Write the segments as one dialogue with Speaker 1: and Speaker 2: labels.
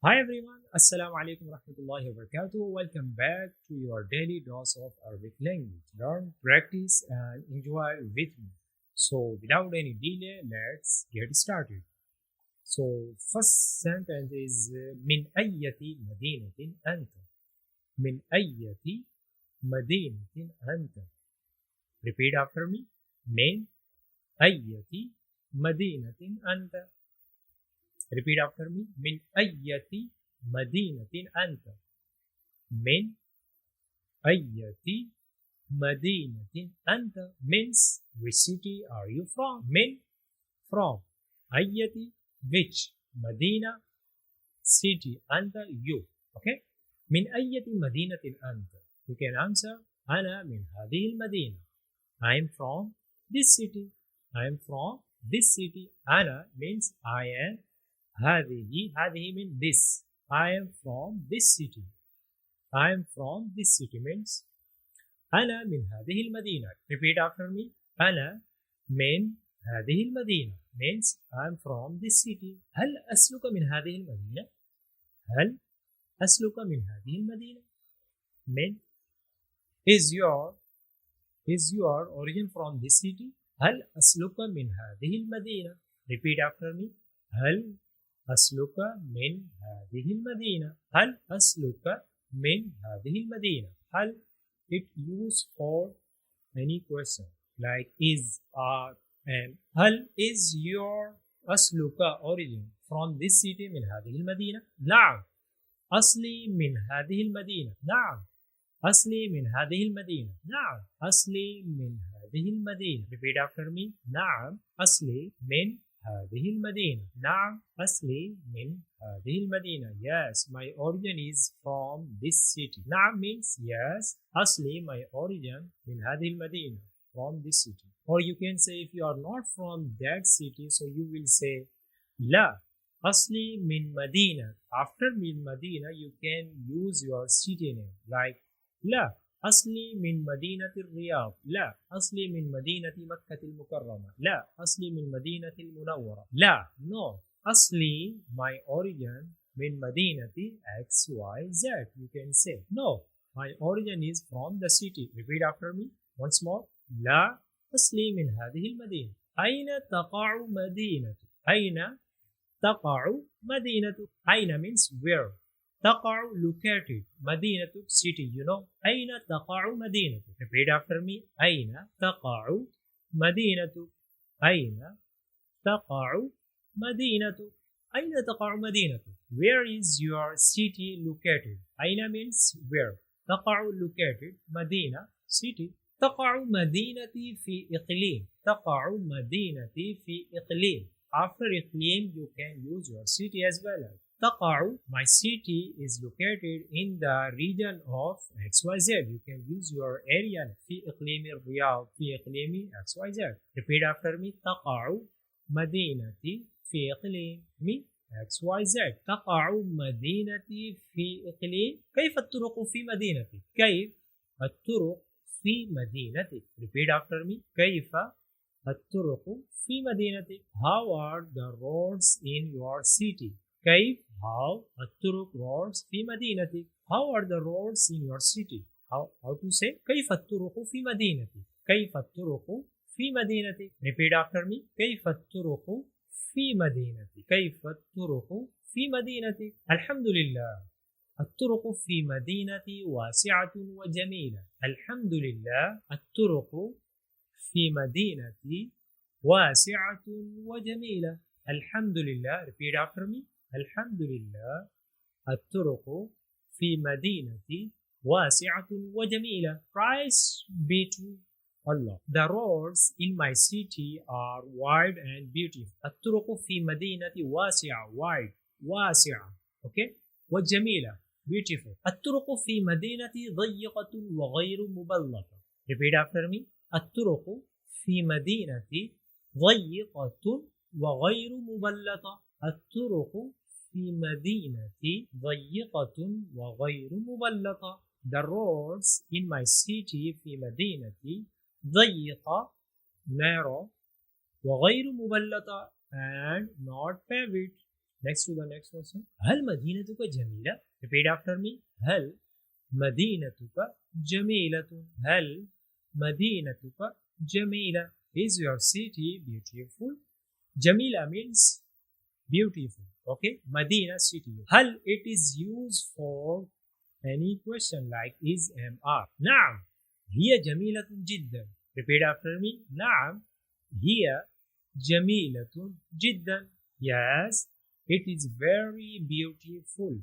Speaker 1: Hi everyone, Assalamu alaikum warahmatullahi wabarakatuh. Welcome back to your daily dose of Arabic language. Learn, practice, and enjoy with me. So, without any delay, let's get started. So, first sentence is من أية مدينة أنت؟ من أية مدينة أنت؟ Repeat after me. من أية مدينة أنت؟ Repeat after me. من أية مدينة أنت؟ من أية مدينة أنت means which city are you from? من from أية which مدينة city أنت you. Okay. من أية مدينة أنت? You can answer أنا من هذه المدينة. I am from this city. I am from this city. أنا means I am. هذه means this. I am from this city. I am from this city means أنا من هذه المدينة. Repeat after me. أنا من هذه المدينة means I am from this city. هل أسلك من هذه المدينة؟ هل أسلك من هذه المدينة؟ من is your origin from this city? هل أسلك من هذه المدينة؟ Repeat after me. هل أسلك من هذه المدينة؟ هل أسلك من هذه المدينة؟ هل it used for any question like is, are, and. هل is your أسلك origin from this city من هذه المدينة؟ نعم. أصلي من هذه المدينة. نعم. أصلي من هذه المدينة. نعم. أصلي من هذه المدينة. Repeat after me. نعم. أصلي من هذه المدينة. نعم أصلي من هذه المدينة. Yes, my origin is from this city. نعم means yes. أصلي my origin من هذه المدينة from this city. Or you can say if you are not from that city, so you will say لا أصلي من مدينة. After من مدينة you can use your city name like لا أصلي من مدينة الرياض. لا أصلي من مدينة مكة المكرمة. لا أصلي من مدينة المنورة. لا no أصلي my origin من مدينة XYZ. You can say no my origin is from the city. Repeat after me once more. لا أصلي من هذه المدينة. أين تقع مدينة؟ أين تقع مدينة؟ أين means where. تقع located. مدينة city you know. أين تقع مدينة؟ Repeat after me. أين تقع مدينة؟ أين تقع مدينة؟ أين تقع مدينة؟ Where is your city located? أين means where. تقع located. مدينة city. تقع مدينتي في إقليم. تقع مدينتي في إقليم. After إقليم you can use your city as well. تقع my city is located in the region of XYZ. You can use your area في إقليم الرياض في إقليم XYZ. Repeat after me. تقع مدينتي في إقليم XYZ. تقع مدينتي في إقليم. كيف الطرق في مدينتي؟ كيف الطرق في مدينتي؟ Repeat after me. كيف الطرق في مدينتي؟ How are the roads in your city? كيف how الطرق roads في مدينتي. How are the roads in your city? How to say كيف الطرق في مدينتي. كيف الطرق في مدينتي. Repeat after me. كيف الطرق في مدينتي. كيف الطرق في مدينتي. الحمد لله الطرق في مدينتي واسعة وجميلة. الحمد لله الطرق في مدينتي واسعة وجميلة. الحمد لله. Repeat after me. الحمد لله الطرق في مدينتي واسعة وجميلة. Praise be to Allah. The roads in my city are wide and beautiful. الطرق في مدينتي واسعة wide واسعة. Okay. وجميلة beautiful. الطرق في مدينتي ضيقة وغير مبلطة. Repeat after me. الطرق في مدينتي ضيقة وغير مبلطة. الطرق في مدينتي ضيقة وغير مبلطة. The roads in my city في مدينتي ضيقة narrow وغير مبلطة and not paved. Next to the next question. هل مدينتك جميلة? Repeat after me. هل مدينتك جميلة? هل مدينتك جميلة? Is your city beautiful? جميلة means beautiful. Okay. Madina city. هل it is used for any question like is, am, are? نعم هي جميلة جدا. Repeat after me. نعم هي جميلة جدا. Yes, it is very beautiful.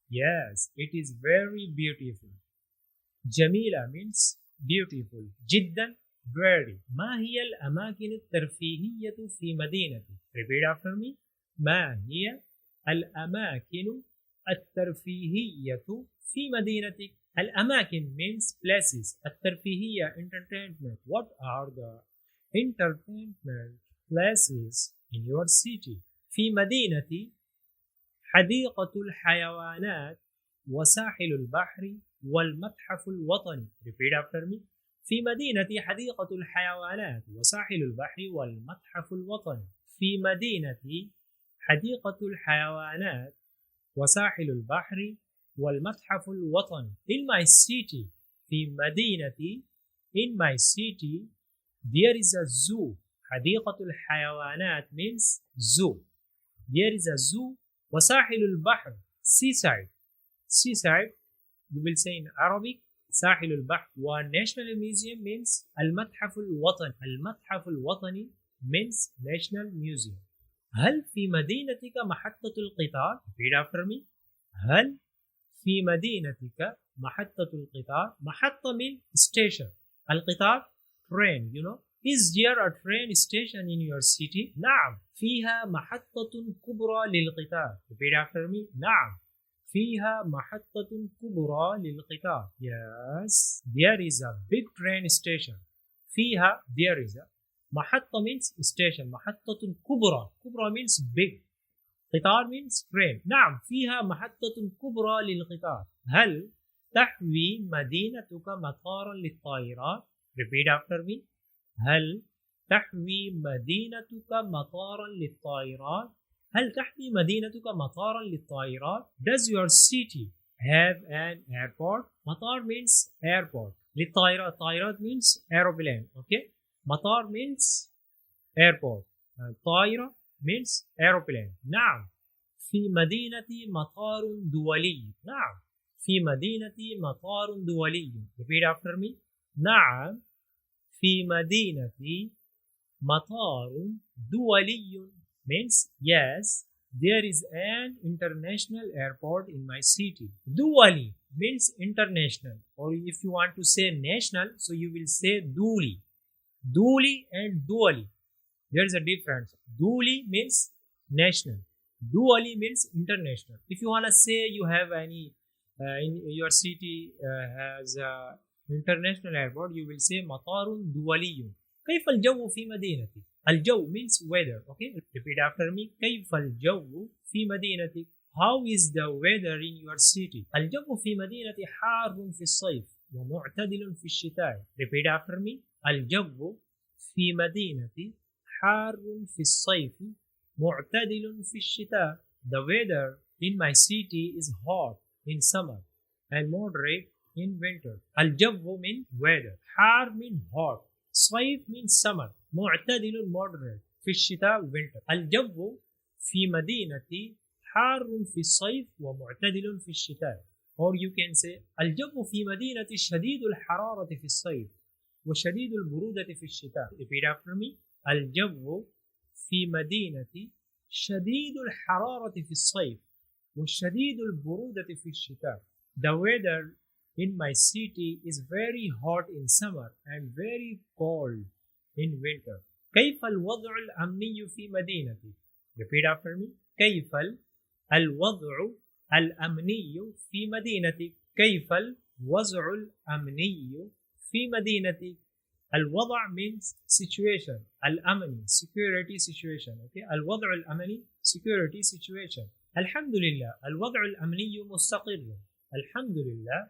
Speaker 1: Yes, it is very beautiful. جميلة means beautiful. جدا very. ما هي الأماكن الترفيهية في مدينتك? Repeat after me. ما هي الأماكن الترفيهية في مدينتك؟ الأماكن means places. الترفيهية entertainment. What are the entertainment places in your city? في مدينتي حديقة الحيوانات وساحل البحر والمتحف الوطني. Repeat after me. في مدينتي حديقة الحيوانات وساحل البحر والمتحف الوطني. في مدينتي حديقة الحيوانات وساحل البحر والمتحف الوطني. In my city. في مدينتي in my city there is a zoo. حديقة الحيوانات means zoo. There is a zoo. وساحل البحر seaside. Seaside you will say in Arabic ساحل البحر. والnational museum means المتحف الوطني. المتحف الوطني means national museum. هل في مدينتك محطة القطار؟ Repeat after me. هل في مدينتك محطة القطار؟ محطة mean station. القطار train, you know. Is there a train station in your city? نعم فيها محطة كبرى للقطار. Repeat after me. نعم فيها محطة كبرى للقطار. Yes, there is a big train station. فيها there is a محطة means station. محطة كبرى. كبرى means big. قطار means train. نعم فيها محطة كبرى للقطار. هل تحوي مدينتك مطارا للطائرات؟ Repeat after me. هل تحوي مدينتك مطارا للطائرات؟ هل تحوي مدينتك مطارا للطائرات؟ Does your city have an airport? مطار means airport. للطائرات. طائرات means aeroplane. Okay. مطار means airport. طائرة means aeroplane. نعم في مدينتي مطار دولي. نعم في مدينتي مطار دولي. Repeat after me. نعم في مدينتي مطار دولي means yes, there is an international airport in my city. دولي means international, or if you want to say national, so you will say duli. Duli and duali. There is a difference. Duli means national. Duali means international. If you want to say you have any in your city has a international airport, you will say مطار دولي. كيف الجو في مدينتك؟ الجو means weather. Okay, repeat after me. كيف الجو في مدينتك? How is the weather in your city? الجو في مدينتي حار في الصيف ومعتدل في الشتاء. Repeat after me. الجو في مدينتي حار في الصيف معتدل في الشتاء. The weather in my city is hot in summer and moderate in winter. الجو mean weather. حار mean hot. صيف means summer. معتدل moderate. في الشتاء winter. الجو في مدينتي حار في الصيف ومعتدل في الشتاء. Or you can say الجو في مدينتي شديد الحرارة في الصيف وشديد البرودة في الشتاء. Repeat after me. الجو في مدينتي شديد الحرارة في الصيف وشديد البرودة في الشتاء. The weather in my city is very hot in summer and very cold in winter. كيف الوضع الأمني في مدينتي؟ Repeat after me. كيف الوضع الأمني في مدينتي؟ كيف الوضع الأمني في مدينتي؟ الوضع means situation. الأمني security situation. Okay. الوضع الأمني security situation. الحمد لله الوضع الأمني مستقر. الحمد لله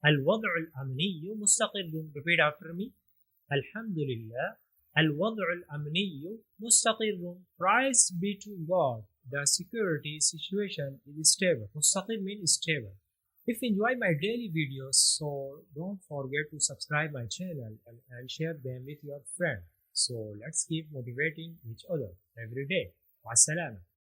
Speaker 1: الوضع الأمني مستقر. Repeat after me. الحمد لله الوضع الأمني مستقر. Praise be to God. the security situation is stable. مستقل means stable. If you enjoy my daily videos, so don't forget to subscribe my channel and share them with your friends. So let's keep motivating each other every day. مع السلامة.